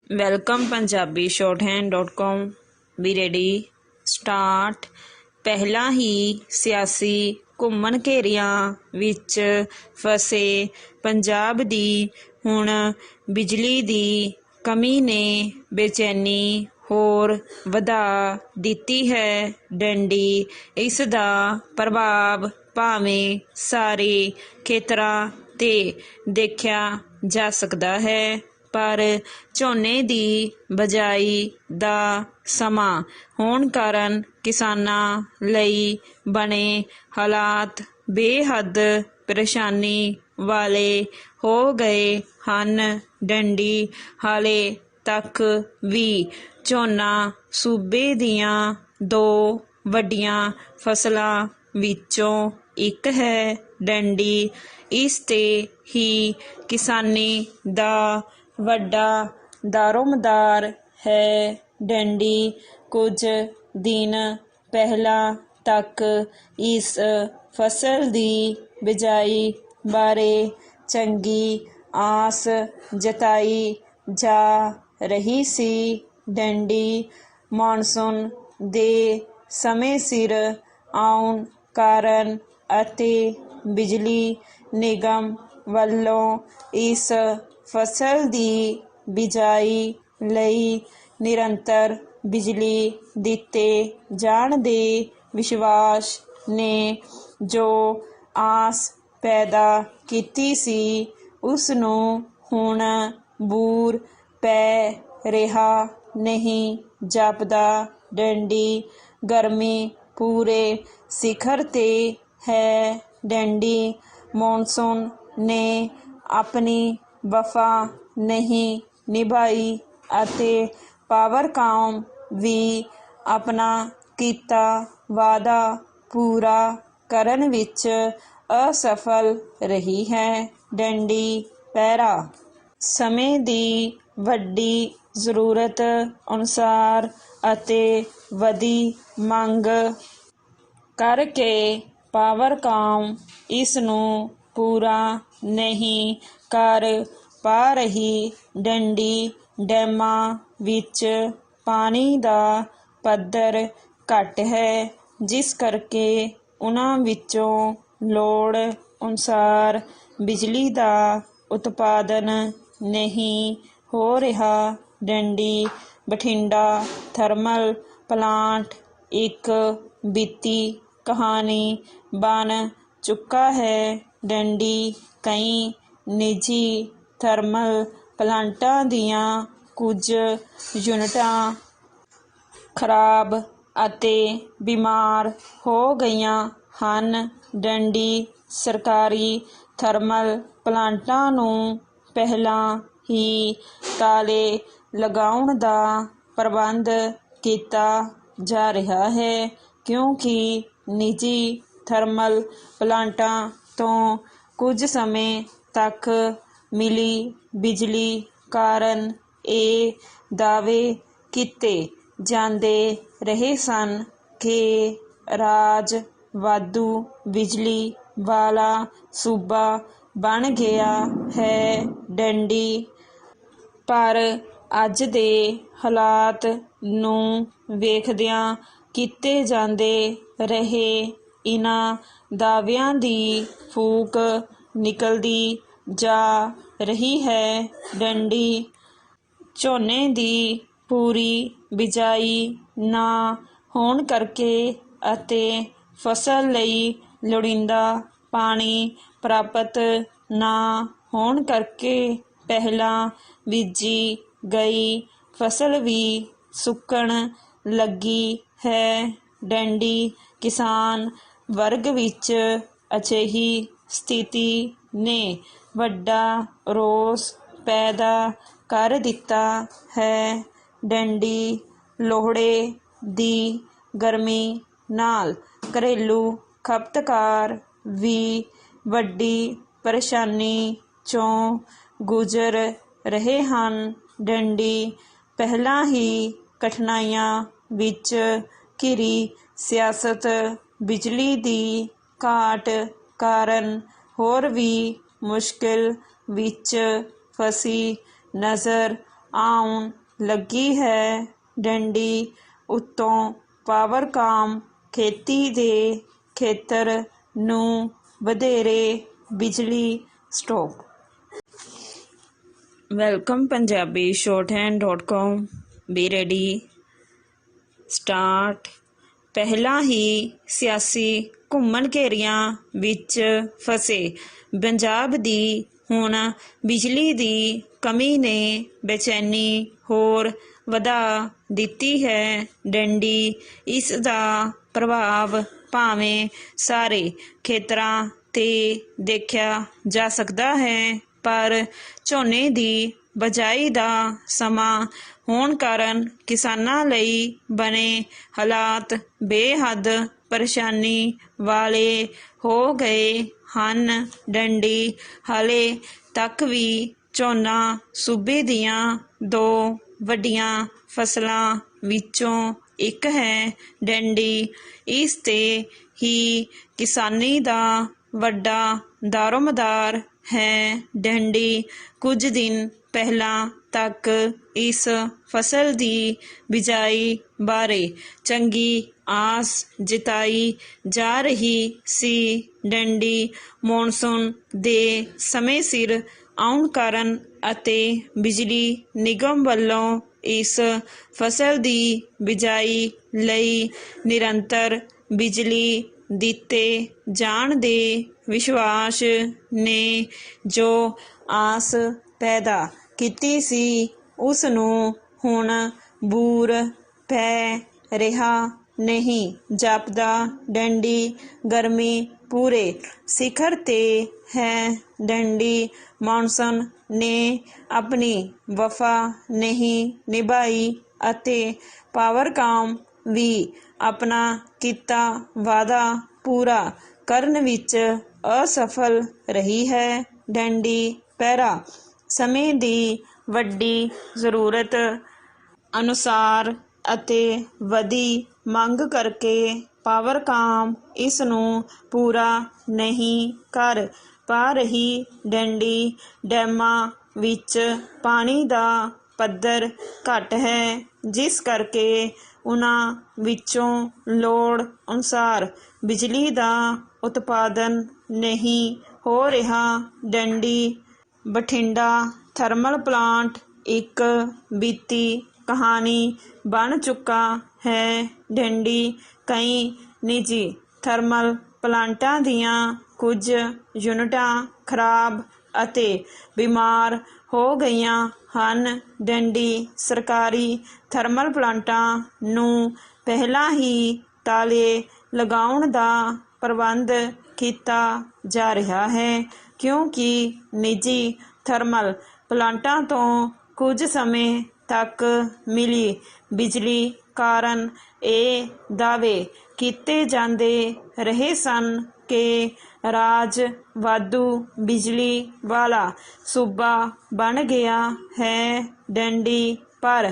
Welcome Punjabi shorthand.com ਵੀ ready start. ਪਹਿਲਾਂ ਹੀ ਸਿਆਸੀ ਘੁੰਮਣ ਘੇਰਿਆਂ ਵਿੱਚ ਫਸੇ ਪੰਜਾਬ ਦੀ ਹੁਣ ਬਿਜਲੀ ਦੀ ਕਮੀ ਨੇ ਬੇਚੈਨੀ ਹੋਰ ਵਧਾ ਦਿੱਤੀ ਹੈ। ਡੰਡੀ ਇਸ ਦਾ ਪ੍ਰਭਾਵ ਭਾਵੇਂ ਸਾਰੇ ਖੇਤਰਾਂ 'ਤੇ ਦੇਖਿਆ ਜਾ ਸਕਦਾ ਹੈ, ਪਰ ਝੋਨੇ ਦੀ ਬਿਜਾਈ ਦਾ ਸਮਾਂ ਹੋਣ ਕਾਰਨ ਕਿਸਾਨਾਂ ਲਈ ਬਣੇ ਹਾਲਾਤ ਬੇਹੱਦ ਪਰੇਸ਼ਾਨੀ ਵਾਲੇ ਹੋ ਗਏ ਹਨ। ਡੰਡੀ ਹਾਲੇ ਤੱਕ ਵੀ ਝੋਨਾ ਸੂਬੇ ਦੀਆਂ ਦੋ ਵੱਡੀਆਂ ਫਸਲਾਂ ਵਿੱਚੋਂ ਇੱਕ ਹੈ। ਡੰਡੀ ਇਸ 'ਤੇ ਹੀ ਕਿਸਾਨੀ ਦਾ ਵੱਡਾ ਦਾਰੋਮਦਾਰ ਹੈ। ਡੰਡੀ ਕੁਝ ਦਿਨ ਪਹਿਲਾਂ ਤੱਕ ਇਸ ਫਸਲ ਦੀ ਬਿਜਾਈ ਬਾਰੇ ਚੰਗੀ ਆਸ ਜਤਾਈ ਜਾ ਰਹੀ ਸੀ। ਡੰਡੀ ਮੌਨਸੂਨ ਦੇ ਸਮੇਂ ਸਿਰ ਆਉਣ ਕਾਰਨ ਅਤੇ ਬਿਜਲੀ ਨਿਗਮ ਵੱਲੋਂ ਇਸ ਫਸਲ ਦੀ ਬਿਜਾਈ ਲਈ ਨਿਰੰਤਰ ਬਿਜਲੀ ਦਿੱਤੇ ਜਾਣ ਦੇ ਵਿਸ਼ਵਾਸ ਨੇ ਜੋ ਆਸ ਪੈਦਾ ਕੀਤੀ ਸੀ, ਉਸ ਨੂੰ ਹੁਣ ਬੂਰ ਪੈ ਰਿਹਾ ਨਹੀਂ ਜਾਪਦਾ। ਡੰਡੀ ਗਰਮੀ ਪੂਰੇ ਸਿਖਰ 'ਤੇ ਹੈ। ਡੰਡੀ ਮੌਨਸੂਨ ਨੇ ਆਪਣੀ ਵਫਾ ਨਹੀਂ ਨਿਭਾਈ ਅਤੇ ਪਾਵਰਕਾਮ ਵੀ ਆਪਣਾ ਕੀਤਾ ਵਾਅਦਾ ਪੂਰਾ ਕਰਨ ਵਿੱਚ ਅਸਫਲ ਰਹੀ ਹੈ। ਡੰਡੀ ਪੈਰਾ ਸਮੇਂ ਦੀ ਵੱਡੀ ਜ਼ਰੂਰਤ ਅਨੁਸਾਰ ਅਤੇ ਵਧੀ ਮੰਗ ਕਰਕੇ ਪਾਵਰਕਾਮ ਇਸ ਨੂੰ ਪੂਰਾ ਨਹੀਂ ਕਰ ਪਾ ਰਹੀ। ਡੰਡੀ ਡੈਮਾਂ ਵਿੱਚ ਪਾਣੀ ਦਾ ਪੱਧਰ ਘੱਟ ਹੈ, ਜਿਸ ਕਰਕੇ ਉਨ੍ਹਾਂ ਵਿੱਚੋਂ ਲੋੜ ਅਨੁਸਾਰ ਬਿਜਲੀ ਦਾ ਉਤਪਾਦਨ ਨਹੀਂ ਹੋ ਰਿਹਾ। ਡੰਡੀ ਬਠਿੰਡਾ ਥਰਮਲ ਪਲਾਂਟ ਇੱਕ ਬੀਤੀ ਕਹਾਣੀ ਬਣ ਚੁੱਕਾ ਹੈ। ਡੰਡੀ ਕਈ ਨਿੱਜੀ ਥਰਮਲ ਪਲਾਂਟਾਂ ਦੀਆਂ ਕੁਝ ਯੂਨਿਟਾਂ ਖਰਾਬ ਅਤੇ ਬਿਮਾਰ ਹੋ ਗਈਆਂ ਹਨ। ਡੰਡੀ ਸਰਕਾਰੀ ਥਰਮਲ ਪਲਾਂਟਾਂ ਨੂੰ ਪਹਿਲਾਂ ਹੀ ਤਾਲੇ ਲਗਾਉਣ ਦਾ ਪ੍ਰਬੰਧ ਕੀਤਾ ਜਾ ਰਿਹਾ ਹੈ, ਕਿਉਂਕਿ ਨਿੱਜੀ ਥਰਮਲ ਪਲਾਂਟਾਂ ਤੋਂ ਕੁਝ ਸਮੇਂ ਤੱਕ ਮਿਲੀ ਬਿਜਲੀ ਕਾਰਨ ਇਹ ਦਾਅਵੇ ਕੀਤੇ ਜਾਂਦੇ ਰਹੇ ਸਨ ਕਿ ਰਾਜ ਵਾਧੂ ਬਿਜਲੀ ਵਾਲਾ ਸੂਬਾ ਬਣ ਗਿਆ ਹੈ। ਡੰਡੀ ਪਰ ਅੱਜ ਦੇ ਹਾਲਾਤ ਨੂੰ ਵੇਖਦਿਆਂ ਕੀਤੇ ਜਾਂਦੇ ਰਹੇ ਇਨ੍ਹਾਂ ਦਾਅਵਿਆਂ ਦੀ ਫੂਕ ਨਿਕਲਦੀ ਜਾ ਰਹੀ ਹੈ। ਡੰਡੀ ਝੋਨੇ ਦੀ ਪੂਰੀ ਬਿਜਾਈ ਨਾ ਹੋਣ ਕਰਕੇ ਅਤੇ ਫਸਲ ਲਈ ਲੋੜੀਂਦਾ ਪਾਣੀ ਪ੍ਰਾਪਤ ਨਾ ਹੋਣ ਕਰਕੇ ਪਹਿਲਾਂ ਬੀਜੀ ਗਈ ਫਸਲ ਵੀ ਸੁੱਕਣ ਲੱਗੀ ਹੈ। ਡੰਡੀ ਕਿਸਾਨ ਵਰਗ ਵਿੱਚ ਅਜਿਹੀ ਸਥਿਤੀ ਨੇ ਵੱਡਾ ਰੋਸ ਪੈਦਾ ਕਰ ਦਿੱਤਾ ਹੈ। ਡੰਡੀ ਲੋਹੜੇ ਦੀ ਗਰਮੀ ਨਾਲ ਘਰੇਲੂ ਖਪਤਕਾਰ ਵੀ ਵੱਡੀ ਪਰੇਸ਼ਾਨੀ 'ਚੋਂ ਗੁਜ਼ਰ ਰਹੇ ਹਨ। ਡੰਡੀ ਪਹਿਲਾਂ ਹੀ ਕਠਿਨਾਈਆਂ ਵਿੱਚ ਘਿਰੀ ਸਿਆਸਤ ਬਿਜਲੀ ਦੀ ਘਾਟ ਕਾਰਨ ਹੋਰ ਵੀ ਮੁਸ਼ਕਿਲ ਵਿੱਚ ਫਸੀ ਨਜ਼ਰ ਆਉਣ ਲੱਗੀ ਹੈ। ਡੰਡੀ ਉੱਤੋਂ ਪਾਵਰਕਾਮ ਖੇਤੀ ਦੇ ਖੇਤਰ ਨੂੰ ਵਧੇਰੇ ਬਿਜਲੀ stock. Welcome Punjabi shorthand.com। B ready start. ਪਹਿਲਾਂ ਹੀ ਸਿਆਸੀ ਘੁੰਮਣ ਘੇਰੀਆਂ ਵਿੱਚ ਫਸੇ ਪੰਜਾਬ ਦੀ ਹੁਣ ਬਿਜਲੀ ਦੀ ਕਮੀ ਨੇ ਬੇਚੈਨੀ ਹੋਰ ਵਧਾ ਦਿੱਤੀ ਹੈ। ਡੰਡੀ ਇਸ ਦਾ ਪ੍ਰਭਾਵ ਭਾਵੇਂ ਸਾਰੇ ਖੇਤਰਾਂ 'ਤੇ ਦੇਖਿਆ ਜਾ ਸਕਦਾ ਹੈ, ਪਰ ਝੋਨੇ ਦੀ ਬਿਜਾਈ ਦਾ ਸਮਾਂ ਹੋਣ ਕਾਰਨ ਕਿਸਾਨਾਂ ਲਈ ਬਣੇ ਹਾਲਾਤ ਬੇਹੱਦ ਪਰੇਸ਼ਾਨੀ ਵਾਲੇ ਹੋ ਗਏ ਹਨ। ਡੰਡੀ ਹਾਲੇ ਤੱਕ ਵੀ ਝੋਨਾ ਸੂਬੇ ਦੀਆਂ ਦੋ ਵੱਡੀਆਂ ਫਸਲਾਂ ਵਿੱਚੋਂ ਇੱਕ ਹੈ। ਡੰਡੀ ਇਸ 'ਤੇ ਹੀ ਕਿਸਾਨੀ ਦਾ ਵੱਡਾ ਦਾਰੋਮਦਾਰ ਹੈ। ਡੰਡੀ ਕੁਝ ਦਿਨ ਪਹਿਲਾਂ ਤੱਕ ਇਸ ਫਸਲ ਦੀ ਬਿਜਾਈ ਬਾਰੇ ਚੰਗੀ ਆਸ ਜਤਾਈ ਜਾ ਰਹੀ ਸੀ। ਡੰਡੀ ਮੌਨਸੂਨ ਦੇ ਸਮੇਂ ਸਿਰ ਆਉਣ ਕਾਰਨ ਅਤੇ ਬਿਜਲੀ ਨਿਗਮ ਵੱਲੋਂ ਇਸ ਫਸਲ ਦੀ ਬਿਜਾਈ ਲਈ ਨਿਰੰਤਰ ਬਿਜਲੀ ਦਿੱਤੇ ਜਾਣ ਦੇ ਵਿਸ਼ਵਾਸ ਨੇ ਜੋ ਆਸ ਪੈਦਾ ਕੀਤੀ ਸੀ, ਉਸ ਨੂੰ ਹੁਣ ਬੂਰ ਪੈ ਰਿਹਾ ਨਹੀਂ ਜਾਪਦਾ। ਡੰਡੀ ਗਰਮੀ ਪੂਰੇ ਸਿਖਰ 'ਤੇ ਹੈ। ਡੰਡੀ ਮੌਨਸੂਨ ਨੇ ਆਪਣੀ ਵਫਾ ਨਹੀਂ ਨਿਭਾਈ ਅਤੇ ਪਾਵਰਕਾਮ ਵੀ ਆਪਣਾ ਕੀਤਾ ਵਾਅਦਾ ਪੂਰਾ ਕਰਨ ਵਿੱਚ ਅਸਫਲ ਰਹੀ ਹੈ। ਡੰਡੀ ਪੈਰਾ ਸਮੇਂ ਦੀ ਵੱਡੀ ਜ਼ਰੂਰਤ ਅਨੁਸਾਰ ਅਤੇ ਵਧੀ ਮੰਗ ਕਰਕੇ ਪਾਵਰਕਾਮ ਇਸ ਨੂੰ ਪੂਰਾ ਨਹੀਂ ਕਰ ਪਾ ਰਹੀ। ਡੰਡੀ ਡੈਮਾਂ ਵਿੱਚ ਪਾਣੀ ਦਾ ਪੱਧਰ ਘੱਟ ਹੈ, ਜਿਸ ਕਰਕੇ ਉਨ੍ਹਾਂ ਵਿੱਚੋਂ ਲੋੜ ਅਨੁਸਾਰ ਬਿਜਲੀ ਦਾ ਉਤਪਾਦਨ ਨਹੀਂ ਹੋ ਰਿਹਾ। ਡੰਡੀ ਬਠਿੰਡਾ ਥਰਮਲ ਪਲਾਂਟ ਇੱਕ ਬੀਤੀ ਕਹਾਣੀ ਬਣ ਚੁੱਕਾ ਹੈ। ਡੰਡੀ ਕਈ ਨਿੱਜੀ ਥਰਮਲ ਪਲਾਂਟਾਂ ਦੀਆਂ ਕੁਝ ਯੂਨਿਟਾਂ ਖਰਾਬ ਅਤੇ ਬਿਮਾਰ ਹੋ ਗਈਆਂ ਹਨ। ਡੰਡੀ ਸਰਕਾਰੀ ਥਰਮਲ ਪਲਾਂਟਾਂ ਨੂੰ ਪਹਿਲਾਂ ਹੀ ਤਾਲੇ ਲਗਾਉਣ ਦਾ ਪ੍ਰਬੰਧ ਕੀਤਾ ਜਾ ਰਿਹਾ ਹੈ, ਕਿਉਂਕਿ ਨਿੱਜੀ ਥਰਮਲ ਪਲਾਂਟਾਂ ਤੋਂ ਕੁਝ ਸਮੇਂ ਤੱਕ ਮਿਲੀ ਬਿਜਲੀ ਕਾਰਨ ਇਹ ਦਾਅਵੇ ਕੀਤੇ ਜਾਂਦੇ ਰਹੇ ਸਨ ਕਿ ਰਾਜ ਵਾਧੂ ਬਿਜਲੀ ਵਾਲਾ ਸੂਬਾ ਬਣ ਗਿਆ ਹੈ। ਡੰਡੀ ਪਰ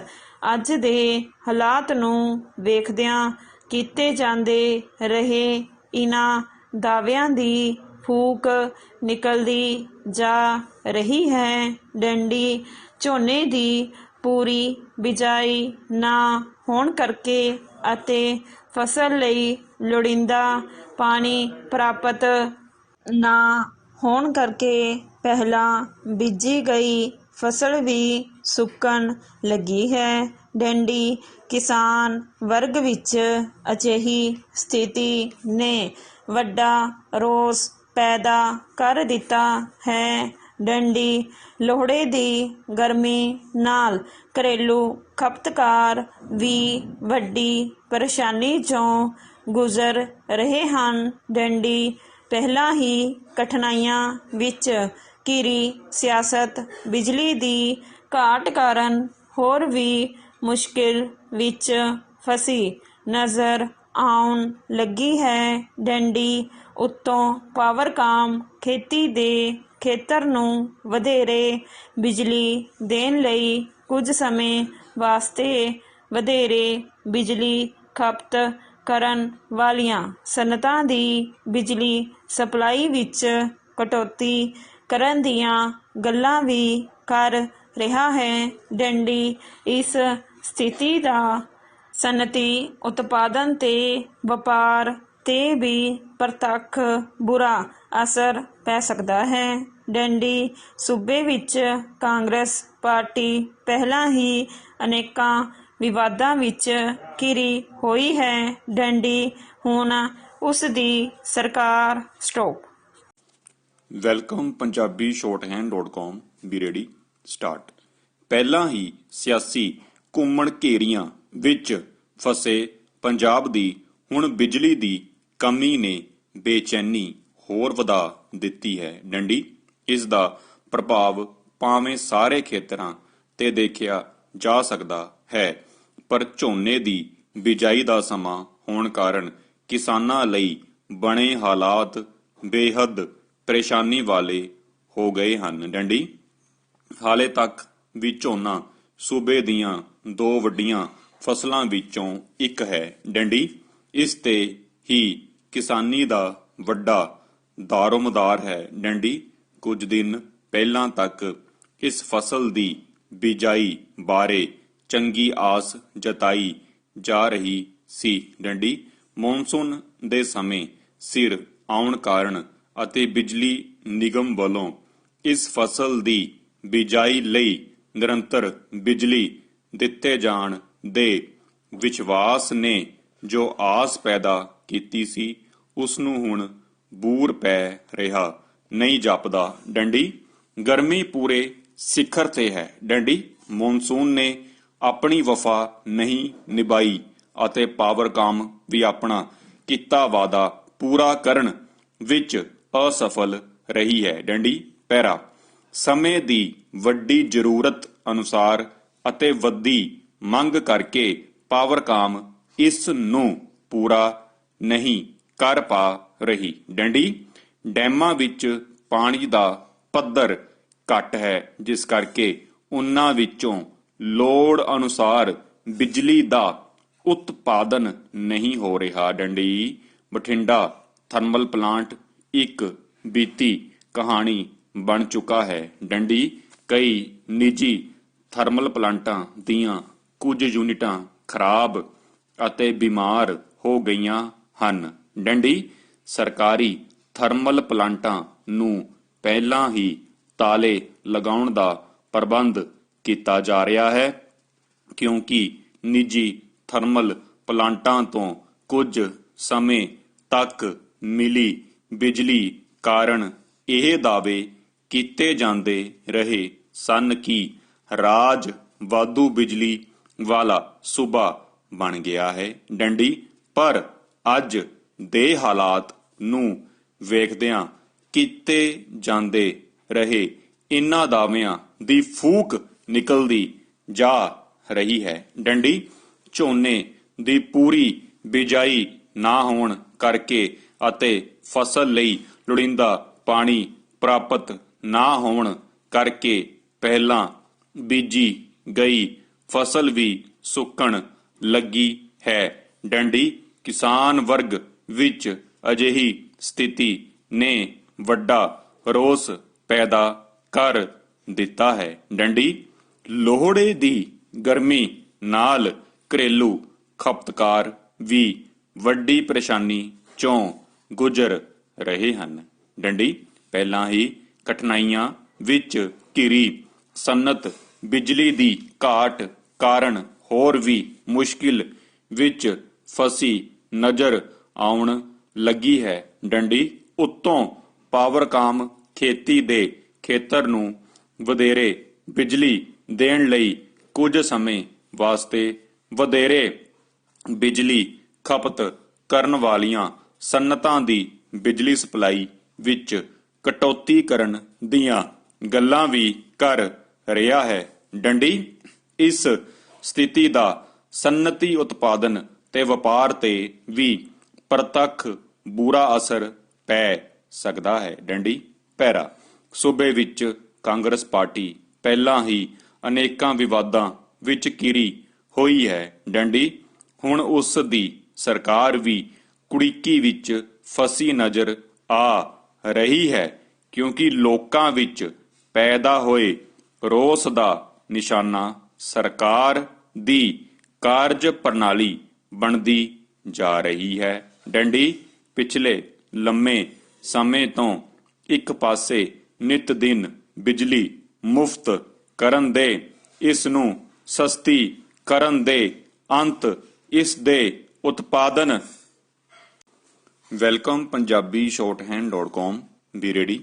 ਅੱਜ ਦੇ ਹਾਲਾਤ ਨੂੰ ਵੇਖਦਿਆਂ ਕੀਤੇ ਜਾਂਦੇ ਰਹੇ ਇਨ੍ਹਾਂ ਦਾਅਵਿਆਂ ਦੀ ਫੂਕ ਨਿਕਲਦੀ ਜਾ ਰਹੀ ਹੈ। ਡੰਡੀ ਝੋਨੇ ਦੀ ਪੂਰੀ ਬਿਜਾਈ ਨਾ ਹੋਣ ਕਰਕੇ ਅਤੇ ਫਸਲ ਲਈ ਲੋੜੀਂਦਾ ਪਾਣੀ ਪ੍ਰਾਪਤ ਨਾ ਹੋਣ ਕਰਕੇ ਪਹਿਲਾਂ ਬੀਜੀ ਗਈ ਫਸਲ ਵੀ ਸੁੱਕਣ ਲੱਗੀ ਹੈ। ਡੰਡੀ ਕਿਸਾਨ ਵਰਗ ਵਿੱਚ ਅਜਿਹੀ ਸਥਿਤੀ ਨੇ ਵੱਡਾ ਰੋਸ ਪੈਦਾ ਕਰ ਦਿੱਤਾ ਹੈ। ਡੰਡੀ ਲੋਹੜੇ ਦੀ ਗਰਮੀ ਨਾਲ ਘਰੇਲੂ ਖਪਤਕਾਰ ਵੀ ਵੱਡੀ ਪਰੇਸ਼ਾਨੀ 'ਚੋਂ ਗੁਜ਼ਰ ਰਹੇ ਹਨ। ਡੰਡੀ ਪਹਿਲਾਂ ਹੀ ਕਠਿਨਾਈਆਂ ਵਿੱਚ ਘਿਰੀ ਸਿਆਸਤ ਬਿਜਲੀ ਦੀ ਘਾਟ ਕਾਰਨ ਹੋਰ ਵੀ ਮੁਸ਼ਕਿਲ ਵਿੱਚ ਫਸੀ ਨਜ਼ਰ ਆਉਣ ਲੱਗੀ ਹੈ। ਡੰਡੀ ਉੱਤੋਂ ਪਾਵਰਕਾਮ ਖੇਤੀ ਦੇ ਖੇਤਰ ਨੂੰ ਵਧੇਰੇ ਬਿਜਲੀ ਦੇਣ ਲਈ ਕੁਝ ਸਮੇਂ ਵਾਸਤੇ ਵਧੇਰੇ ਬਿਜਲੀ ਖਪਤ ਕਰਨ ਵਾਲੀਆਂ ਸਨਅਤਾਂ ਦੀ ਬਿਜਲੀ ਸਪਲਾਈ ਵਿੱਚ ਕਟੌਤੀ ਕਰਨ ਦੀਆਂ ਗੱਲਾਂ ਵੀ ਕਰ ਰਿਹਾ ਹੈ। ਡੰਡੀ ਇਸ ਸਥਿਤੀ ਦਾ ਸਨਅਤੀ ਉਤਪਾਦਨ ਤੇ ਵਪਾਰ ਤੇ ਵੀ ਪ੍ਰਤੱਖ ਬੁਰਾ ਅਸਰ ਪੈ ਸਕਦਾ ਹੈ। ਡੰਡੀ ਸੂਬੇ ਵਿੱਚ ਕਾਂਗਰਸ ਪਾਰਟੀ ਪਹਿਲਾਂ ਹੀ ਅਨੇਕਾਂ ਵਿਵਾਦਾਂ ਵਿੱਚ ਘਿਰੀ ਹੋਈ ਹੈ। ਡੰਡੀ ਹੁਣ ਉਸ ਦੀ ਸਰਕਾਰ stop. Welcome Punjabi shorthand.com B ready start. ਪਹਿਲਾਂ ਹੀ ਸਿਆਸੀ ਘੁੰਮਣ ਘੇਰੀਆਂ ਵਿੱਚ ਫਸੇ ਪੰਜਾਬ ਦੀ ਹੁਣ ਬਿਜਲੀ ਦੀ ਕਮੀ ਨੇ ਬੇਚੈਨੀ ਹੋਰ ਵਧਾ ਦਿੱਤੀ ਹੈ। ਡੰਡੀ ਇਸ ਦਾ ਪ੍ਰਭਾਵ ਭਾਵੇਂ ਸਾਰੇ ਖੇਤਰਾਂ ਤੇ ਦੇਖਿਆ ਜਾ ਸਕਦਾ ਹੈ, ਪਰ ਝੋਨੇ ਦੀ ਬਿਜਾਈ ਦਾ ਸਮਾਂ ਹੋਣ ਕਾਰਨ ਕਿਸਾਨਾਂ ਲਈ ਬਣੇ ਹਾਲਾਤ ਬੇਹੱਦ ਪਰੇਸ਼ਾਨੀ ਵਾਲੇ ਹੋ ਗਏ ਹਨ। ਡੰਡੀ ਹਾਲੇ ਤੱਕ ਵੀ ਝੋਨਾ ਸੂਬੇ ਦੀਆਂ ਦੋ ਵੱਡੀਆਂ ਫਸਲਾਂ ਵਿੱਚੋਂ ਇੱਕ ਹੈ। ਡੰਡੀ ਇਸ ਤੇ ਹੀ ਕਿਸਾਨੀ ਦਾ ਵੱਡਾ ਦਾਰੋਮਦਾਰ ਹੈ। ਡੰਡੀ ਕੁਝ ਦਿਨ ਪਹਿਲਾਂ ਤੱਕ ਇਸ ਫਸਲ ਦੀ ਬਿਜਾਈ ਬਾਰੇ ਚੰਗੀ ਆਸ ਜਤਾਈ ਜਾ ਰਹੀ ਸੀ। ਡੰਡੀ ਮੌਨਸੂਨ ਦੇ ਸਮੇਂ ਸਿਰ ਆਉਣ ਕਾਰਨ ਅਤੇ ਬਿਜਲੀ ਨਿਗਮ ਵੱਲੋਂ ਇਸ ਫਸਲ ਦੀ ਬਿਜਾਈ ਲਈ ਨਿਰੰਤਰ ਬਿਜਲੀ ਦਿੱਤੇ ਜਾਣ ਦੇ ਵਿਸ਼ਵਾਸ ਨੇ ਜੋ ਆਸ ਪੈਦਾ ਕੀਤੀ ਸੀ, ਉਸ ਨੂੰ ਹੁਣ ਬੂਰ ਪੈ ਰਿਹਾ ਨਹੀਂ ਜਾਪਦਾ। ਡੰਡੀ ਗਰਮੀ ਪੂਰੇ ਸਿਖਰ ਤੇ ਹੈ। ਡੰਡੀ ਮੌਨਸੂਨ ਨੇ ਆਪਣੀ ਵਫਾ ਨਹੀਂ ਨਿਭਾਈ ਅਤੇ ਪਾਵਰਕਾਮ ਵੀ ਆਪਣਾ ਕੀਤਾ ਵਾਅਦਾ ਪੂਰਾ ਕਰਨ ਵਿੱਚ ਅਸਫਲ ਰਹੀ ਹੈ। ਡੰਡੀ ਪੈਰਾ ਸਮੇਂ ਦੀ ਵੱਡੀ ਜ਼ਰੂਰਤ ਅਨੁਸਾਰ ਅਤੇ ਵੱਧਦੀ ਮੰਗ ਕਰਕੇ ਪਾਵਰਕਾਮ ਇਸ ਨੂੰ ਪੂਰਾ ਨਹੀਂ ਕਰ ਪਾ ਰਹੀ। ਡੰਡੀ ਡੈਮਾਂ ਵਿੱਚ ਪਾਣੀ ਦਾ ਪੱਧਰ ਘੱਟ ਹੈ, ਜਿਸ ਕਰਕੇ ਉਨ੍ਹਾਂ ਵਿੱਚੋਂ ਲੋੜ ਅਨੁਸਾਰ ਬਿਜਲੀ ਦਾ ਉਤਪਾਦਨ ਨਹੀਂ ਹੋ ਰਿਹਾ। ਡੰਡੀ ਬਠਿੰਡਾ ਥਰਮਲ ਪਲਾਂਟ ਇੱਕ ਬੀਤੀ ਕਹਾਣੀ ਬਣ ਚੁੱਕਾ ਹੈ। ਡੰਡੀ ਕਈ ਨਿੱਜੀ ਥਰਮਲ ਪਲਾਂਟਾਂ ਦੀਆਂ ਕੁਝ ਯੂਨਿਟਾਂ ਖਰਾਬ ਅਤੇ ਬਿਮਾਰ ਹੋ ਗਈਆਂ ਹਨ। ਡੰਡੀ ਸਰਕਾਰੀ ਥਰਮਲ ਪਲਾਂਟਾਂ ਨੂੰ ਪਹਿਲਾਂ ਹੀ ਤਾਲੇ ਲਗਾਉਣ ਦਾ ਪ੍ਰਬੰਧ ਕੀਤਾ ਜਾ ਰਿਹਾ ਹੈ, ਕਿਉਂਕਿ ਨਿੱਜੀ ਥਰਮਲ ਪਲਾਂਟਾਂ ਤੋਂ ਕੁਝ ਸਮੇਂ ਤੱਕ ਮਿਲੀ ਬਿਜਲੀ ਕਾਰਨ ਇਹ ਦਾਅਵੇ ਕੀਤੇ ਜਾਂਦੇ ਰਹੇ ਸਨ ਕਿ ਰਾਜ ਵਾਧੂ ਬਿਜਲੀ ਵਾਲਾ ਸੂਬਾ ਬਣ ਗਿਆ ਹੈ। ਡੰਡੀ ਪਰ ਅੱਜ ਦੇ ਹਾਲਾਤ ਨੂੰ ਵੇਖਦਿਆਂ ਕੀਤੇ ਜਾਂਦੇ ਰਹੇ ਇਨ੍ਹਾਂ ਦਾਅਵਿਆਂ ਦੀ ਫੂਕ ਨਿਕਲਦੀ ਜਾ ਰਹੀ ਹੈ। ਡੰਡੀ ਝੋਨੇ ਦੀ ਪੂਰੀ ਬਿਜਾਈ ਨਾ ਹੋਣ ਕਰਕੇ ਅਤੇ ਫਸਲ ਲਈ ਲੋੜੀਂਦਾ ਪਾਣੀ ਪ੍ਰਾਪਤ ਨਾ ਹੋਣ ਕਰਕੇ ਪਹਿਲਾਂ ਬੀਜੀ ਗਈ ਫਸਲ ਵੀ ਸੁੱਕਣ ਲੱਗੀ ਹੈ। ਡੰਡੀ ਕਿਸਾਨ ਵਰਗ ਵਿੱਚ ਅਜਿਹੀ ਸਥਿਤੀ ਨੇ ਵੱਡਾ ਰੋਸ ਪੈਦਾ ਕਰ ਦਿੱਤਾ ਹੈ। ਡੰਡੀ ਲੋਹੜੇ ਦੀ ਗਰਮੀ ਨਾਲ ਘਰੇਲੂ ਖਪਤਕਾਰ ਵੀ ਵੱਡੀ ਪਰੇਸ਼ਾਨੀ ਚੋਂ ਗੁਜ਼ਰ ਰਹੇ ਹਨ। ਡੰਡੀ ਪਹਿਲਾਂ ਹੀ ਕਠਿਨਾਈਆਂ ਵਿੱਚ ਘਿਰੀ ਸਨਅਤ ਬਿਜਲੀ ਦੀ ਘਾਟ ਕਾਰਨ ਹੋਰ ਵੀ ਮੁਸ਼ਕਿਲ ਵਿੱਚ ਫਸੀ ਨਜ਼ਰ ਆਉਣ ਲੱਗੀ ਹੈ। ਡੰਡੀ ਉੱਤੋਂ ਪਾਵਰਕਾਮ ਖੇਤੀ ਦੇ ਖੇਤਰ ਨੂੰ ਵਧੇਰੇ ਬਿਜਲੀ ਦੇਣ ਲਈ ਕੁਝ ਸਮੇਂ ਵਾਸਤੇ ਵਧੇਰੇ ਬਿਜਲੀ ਖਪਤ ਕਰਨ ਵਾਲੀਆਂ ਸਨਅਤਾਂ ਦੀ ਬਿਜਲੀ ਸਪਲਾਈ ਵਿੱਚ ਕਟੌਤੀ ਕਰਨ ਦੀਆਂ ਗੱਲਾਂ ਵੀ ਕਰ ਰਿਹਾ ਹੈ। ਡੰਡੀ ਇਸ ਸਥਿਤੀ ਦਾ ਸਨਅਤੀ ਉਤਪਾਦਨ ਤੇ ਵਪਾਰ ਤੇ ਵੀ ਪ੍ਰਤੱਖ ਬੁਰਾ ਅਸਰ ਪੈ ਸਕਦਾ ਹੈ। ਡੰਡੀ ਪੈਰਾ ਸੂਬੇ ਵਿੱਚ ਕਾਂਗਰਸ ਪਾਰਟੀ ਪਹਿਲਾਂ ਹੀ ਅਨੇਕਾਂ ਵਿਵਾਦਾਂ ਵਿੱਚ ਘਿਰੀ ਹੋਈ ਹੈ। ਡੰਡੀ ਹੁਣ ਉਸ ਦੀ ਸਰਕਾਰ ਵੀ ਕੁੜੀਕੀ ਵਿੱਚ ਫਸੀ ਨਜ਼ਰ ਆ ਰਹੀ ਹੈ, ਕਿਉਂਕਿ ਲੋਕਾਂ ਵਿੱਚ ਪੈਦਾ ਹੋਏ ਰੋਸ ਦਾ ਨਿਸ਼ਾਨਾ ਸਰਕਾਰ ਦੀ ਕਾਰਜ ਪ੍ਰਣਾਲੀ ਬਣਦੀ ਜਾ ਰਹੀ ਹੈ। ਡੰਡੀ ਪਿਛਲੇ ਲੰਮੇ ਸਮੇਂ ਤੋਂ ਇੱਕ ਪਾਸੇ ਨਿਤ ਦਿਨ ਬਿਜਲੀ ਮੁਫਤ ਕਰਨ ਦੇ, ਇਸ ਨੂੰ ਸਸਤੀ ਕਰਨ ਦੇ ਅੰਤ ਇਸ ਦੇ ਉਤਪਾਦਨ welcome Punjabi shorthand.com B ready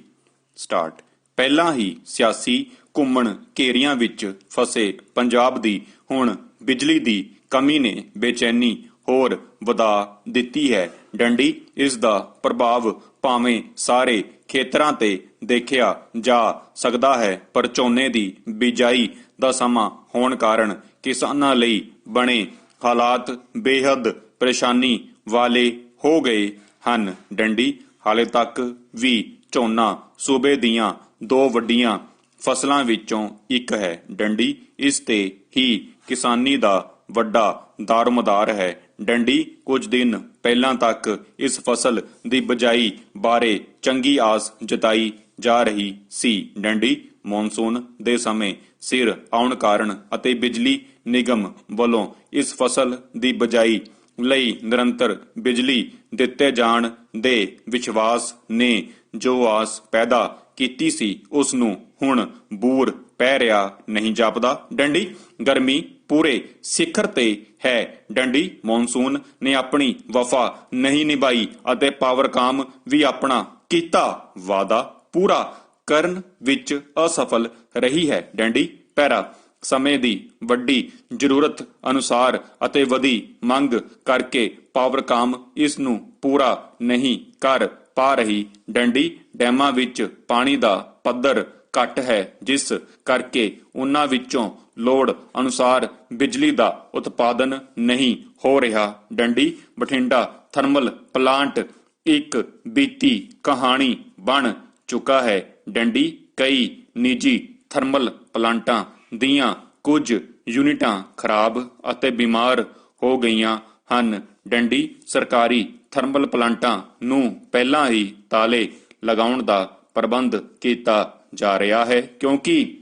start. ਪਹਿਲਾਂ ਹੀ ਸਿਆਸੀ ਘੁੰਮਣ ਘੇਰੀਆਂ ਵਿੱਚ ਫਸੇ ਪੰਜਾਬ ਦੀ ਹੁਣ ਬਿਜਲੀ ਦੀ ਕਮੀ ਨੇ ਬੇਚੈਨੀ ਹੋਰ ਵਧਾ ਦਿੱਤੀ ਹੈ। ਡੰਡੀ ਇਸ ਦਾ ਪ੍ਰਭਾਵ ਭਾਵੇਂ ਸਾਰੇ ਖੇਤਰਾਂ ਤੇ ਦੇਖਿਆ ਜਾ ਸਕਦਾ ਹੈ, ਪਰ ਝੋਨੇ ਦੀ ਬਿਜਾਈ ਦਾ ਸਮਾਂ ਹੋਣ ਕਾਰਨ ਕਿਸਾਨਾਂ ਲਈ ਬਣੇ ਹਾਲਾਤ ਬੇਹੱਦ ਪਰੇਸ਼ਾਨੀ ਵਾਲੇ ਹੋ ਗਏ ਹਨ। ਡੰਡੀ ਹਾਲੇ ਤੱਕ ਵੀ ਝੋਨਾ ਸੂਬੇ ਦੀਆਂ ਦੋ ਵੱਡੀਆਂ ਫਸਲਾਂ ਵਿੱਚੋਂ ਇੱਕ ਹੈ। ਡੰਡੀ ਇਸ ਤੇ ਹੀ ਕਿਸਾਨੀ ਦਾ ਵੱਡਾ ਦਾਰੋਮਦਾਰ ਹੈ। ਡੰਡੀ ਕੁਝ ਦਿਨ ਪਹਿਲਾਂ ਤੱਕ ਇਸ ਫਸਲ ਦੀ ਬਿਜਾਈ ਬਾਰੇ ਚੰਗੀ ਆਸ ਜਤਾਈ ਜਾ ਰਹੀ ਸੀ। ਡੰਡੀ ਮੌਨਸੂਨ ਦੇ ਸਮੇਂ ਸਿਰ ਆਉਣ ਕਾਰਨ ਅਤੇ ਬਿਜਲੀ ਨਿਗਮ ਵੱਲੋਂ ਇਸ ਫਸਲ ਦੀ ਬਿਜਾਈ ਲਈ ਨਿਰੰਤਰ ਬਿਜਲੀ ਦਿੱਤੇ ਜਾਣ ਦੇ ਵਿਸ਼ਵਾਸ ਨੇ ਜੋ ਆਸ ਪੈਦਾ ਕੀਤੀ ਸੀ ਉਸ ਨੂੰ ਹੁਣ ਬੂਰ ਪੈ ਰਿਹਾ ਨਹੀਂ ਜਾਪਦਾ। ਡੰਡੀ ਗਰਮੀ ਪੂਰੇ ਸਿਖਰ ਤੇ ਹੈ। ਡੰਡੀ ਮੌਨਸੂਨ ਨੇ ਆਪਣੀ ਵਫਾ ਨਹੀਂ ਨਿਭਾਈ ਅਤੇ ਪਾਵਰਕਾਮ ਵੀ ਆਪਣਾ ਕੀਤਾ ਵਾਅਦਾ ਪੂਰਾ ਕਰਨ ਵਿੱਚ ਅਸਫਲ ਰਹੀ ਹੈ। ਡੰਡੀ ਪੈਰਾ ਸਮੇਂ ਦੀ ਵੱਡੀ ਜ਼ਰੂਰਤ ਅਨੁਸਾਰ ਅਤੇ ਵਧੀ ਮੰਗ ਕਰਕੇ ਪਾਵਰਕਾਮ ਇਸ ਨੂੰ ਪੂਰਾ ਨਹੀਂ ਕਰ ਪਾ ਰਹੀ। ਡੰਡੀ ਡੈਮਾਂ ਵਿੱਚ ਪਾਣੀ ਦਾ ਪੱਧਰ ਘੱਟ ਹੈ, ਜਿਸ ਕਰਕੇ ਉਨ੍ਹਾਂ ਵਿੱਚੋਂ ਲੋੜ ਅਨੁਸਾਰ ਬਿਜਲੀ ਦਾ ਉਤਪਾਦਨ ਨਹੀਂ ਹੋ ਰਿਹਾ। ਡੰਡੀ ਬਠਿੰਡਾ ਥਰਮਲ ਪਲਾਂਟ ਇੱਕ ਬੀਤੀ ਕਹਾਣੀ ਬਣ ਚੁੱਕਾ ਹੈ। ਡੰਡੀ ਕਈ ਨਿੱਜੀ ਥਰਮਲ ਪਲਾਂਟਾਂ ਦੀਆਂ ਕੁਝ ਯੂਨਿਟਾਂ ਖਰਾਬ ਅਤੇ ਬਿਮਾਰ ਹੋ ਗਈਆਂ ਹਨ। ਡੰਡੀ ਸਰਕਾਰੀ ਥਰਮਲ ਪਲਾਂਟਾਂ ਨੂੰ ਪਹਿਲਾਂ ਹੀ ਤਾਲੇ ਲਗਾਉਣ ਦਾ ਪ੍ਰਬੰਧ ਕੀਤਾ ਜਾ ਰਿਹਾ ਹੈ, ਕਿਉਂਕਿ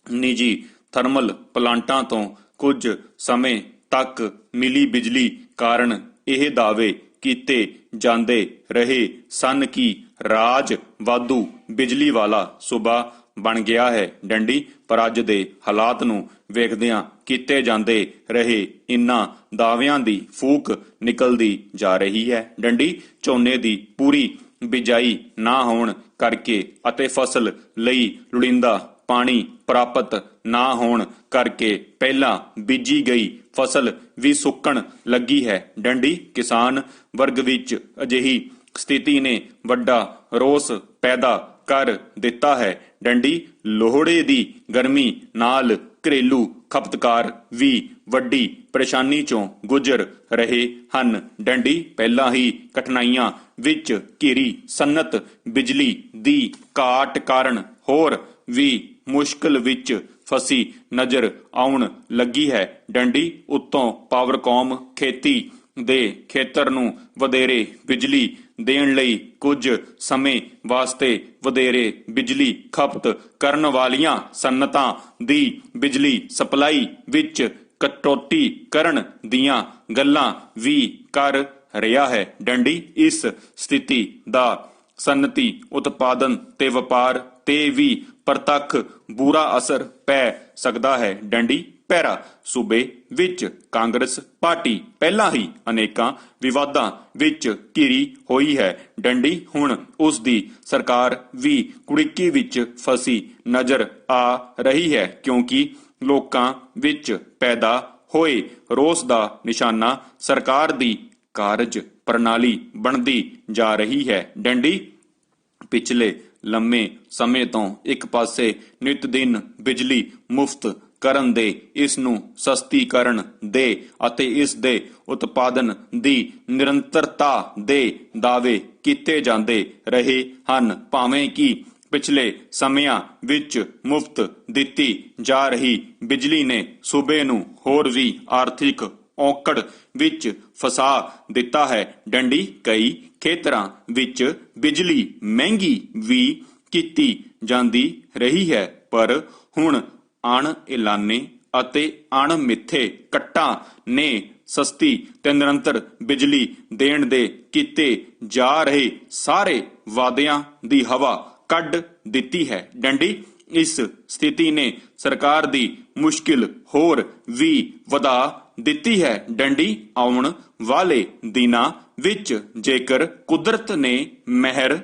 ਨਿੱਜੀ ਥਰਮਲ ਪਲਾਂਟਾਂ ਤੋਂ ਕੁਝ ਸਮੇਂ ਤੱਕ ਮਿਲੀ ਬਿਜਲੀ ਕਾਰਨ ਇਹ ਦਾਅਵੇ ਕੀਤੇ ਜਾਂਦੇ ਰਹੇ ਸਨ ਕਿ ਰਾਜ ਵਾਧੂ ਬਿਜਲੀ ਵਾਲਾ ਸੂਬਾ ਬਣ ਗਿਆ ਹੈ। ਡੰਡੀ ਪਰ ਅੱਜ ਦੇ ਹਾਲਾਤ ਨੂੰ ਵੇਖਦਿਆਂ ਕੀਤੇ ਜਾਂਦੇ ਰਹੇ ਇਨ੍ਹਾਂ ਦਾਅਵਿਆਂ ਦੀ ਫੂਕ ਨਿਕਲਦੀ ਜਾ ਰਹੀ ਹੈ। ਡੰਡੀ ਝੋਨੇ ਦੀ ਪੂਰੀ ਬਿਜਾਈ ਨਾ ਹੋਣ ਕਰਕੇ ਅਤੇ ਫਸਲ ਲਈ ਲੋੜੀਂਦਾ ਪਾਣੀ ਪ੍ਰਾਪਤ ਨਾ ਹੋਣ ਕਰਕੇ ਪਹਿਲਾਂ ਬੀਜੀ ਗਈ ਫਸਲ ਵੀ ਸੁੱਕਣ ਲੱਗੀ ਹੈ। ਡੰਡੀ ਕਿਸਾਨ ਵਰਗ ਵਿੱਚ ਅਜਿਹੀ ਸਥਿਤੀ ਨੇ ਵੱਡਾ ਰੋਸ ਪੈਦਾ ਕਰ ਦਿੱਤਾ ਹੈ। ਡੰਡੀ ਲੋਹੜੇ ਦੀ ਗਰਮੀ ਨਾਲ ਘਰੇਲੂ ਖਪਤਕਾਰ ਵੀ ਵੱਡੀ ਪਰੇਸ਼ਾਨੀ ਚੋਂ ਗੁਜ਼ਰ ਰਹੇ ਹਨ। ਡੰਡੀ ਪਹਿਲਾਂ ਹੀ ਕਠਿਨਾਈਆਂ ਵਿੱਚ ਘਿਰੀ ਸਨਅਤ ਬਿਜਲੀ ਦੀ ਘਾਟ ਕਾਰਨ ਹੋਰ ਵੀ ਮੁਸ਼ਕਲ ਵਿੱਚ ਫਸੀ ਨਜ਼ਰ ਆਉਣ ਲੱਗੀ ਹੈ। ਡੰਡੀ ਉੱਤੋਂ ਪਾਵਰਕਾਮ ਖੇਤੀ ਦੇ ਖੇਤਰ ਨੂੰ ਵਧੇਰੇ ਬਿਜਲੀ ਦੇਣ ਲਈ ਕੁਝ ਸਮੇਂ ਵਾਸਤੇ ਵਧੇਰੇ ਬਿਜਲੀ ਖਪਤ ਕਰਨ ਵਾਲੀਆਂ ਸਨਅਤਾਂ ਦੀ ਬਿਜਲੀ ਸਪਲਾਈ ਵਿੱਚ ਕਟੌਤੀ ਕਰਨ ਦੀਆਂ ਗੱਲਾਂ ਵੀ ਕਰ ਰਿਹਾ ਹੈ। ਡੰਡੀ ਇਸ ਸਥਿਤੀ ਦਾ ਸਨਅਤੀ ਉਤਪਾਦਨ ਤੇ ਵਪਾਰ ਤੇ ਵੀ ਪ੍ਰਤੱਖ ਬੁਰਾ ਅਸਰ ਪੈ ਸਕਦਾ ਹੈ। ਡੰਡੀ ਪੈਰਾ ਸੂਬੇ ਵਿੱਚ ਕਾਂਗਰਸ ਪਾਰਟੀ ਪਹਿਲਾਂ ਹੀ ਅਨੇਕਾਂ ਵਿਵਾਦਾਂ ਵਿੱਚ ਘਿਰੀ ਹੋਈ ਹੈ। ਡੰਡੀ ਹੁਣ ਉਸ ਦੀ ਸਰਕਾਰ ਵੀ ਕੁੜਿੱਕੀ ਵਿੱਚ ਫਸੀ ਨਜ਼ਰ ਆ ਰਹੀ ਹੈ, ਕਿਉਂਕਿ ਲੋਕਾਂ ਵਿੱਚ ਪੈਦਾ ਹੋਏ ਰੋਸ ਦਾ ਨਿਸ਼ਾਨਾ ਸਰਕਾਰ ਦੀ ਕਾਰਜ ਪ੍ਰਣਾਲੀ ਬਣਦੀ ਜਾ ਰਹੀ ਹੈ। ਡੰਡੀ ਪਿਛਲੇ ਲੰਮੇ ਸਮੇਂ ਤੋਂ ਇੱਕ ਪਾਸੇ ਨਿਤ ਦਿਨ ਬਿਜਲੀ ਮੁਫਤ ਕਰਨ ਦੇ, ਇਸ ਨੂੰ ਸਸਤੀ ਕਰਨ ਦੇ ਅਤੇ ਇਸ ਦੇ ਉਤਪਾਦਨ ਦੀ ਨਿਰੰਤਰਤਾ ਦੇ ਦਾਅਵੇ ਕੀਤੇ ਜਾਂਦੇ ਰਹੇ ਹਨ, ਭਾਵੇਂ ਕਿ ਪਿਛਲੇ ਸਮਿਆਂ ਵਿੱਚ ਮੁਫਤ ਦਿੱਤੀ ਜਾ ਰਹੀ ਬਿਜਲੀ ਨੇ ਸੂਬੇ ਨੂੰ ਹੋਰ ਵੀ ਆਰਥਿਕ ਔਕੜ ਵਿੱਚ ਫਸਾ ਦਿੱਤਾ ਹੈ। ਡੰਡੀ ਕਈ ਖੇਤਰਾਂ ਵਿੱਚ ਬਿਜਲੀ ਮਹਿੰਗੀ ਵੀ ਕੀਤੀ ਜਾਂਦੀ ਰਹੀ ਹੈ, ਪਰ ਹੁਣ ਅਣ ਐਲਾਨੇ ਅਤੇ ਅਣਮਿੱਥੇ ਕੱਟਾਂ ਨੇ ਸਸਤੀ ਤੇ ਨਿਰੰਤਰ ਬਿਜਲੀ ਦੇਣ ਦੇ ਕੀਤੇ ਜਾ ਰਹੇ ਸਾਰੇ ਵਾਅਦਿਆਂ ਦੀ ਹਵਾ ਕੱਢ ਦਿੱਤੀ ਹੈ। ਡੰਡੀ, ਇਸ ਸਥਿਤੀ ਨੇ ਸਰਕਾਰ ਦੀ ਮੁਸ਼ਕਿਲ ਹੋਰ ਵੀ ਵਧਾ ਦਿੱਤੀ ਹੈ। ਡੰਡੀ, ਆਉਣ ਵਾਲੇ ਦਿਨਾਂ ਵਿੱਚ ਜੇਕਰ ਕੁਦਰਤ ਨੇ ਮਿਹਰ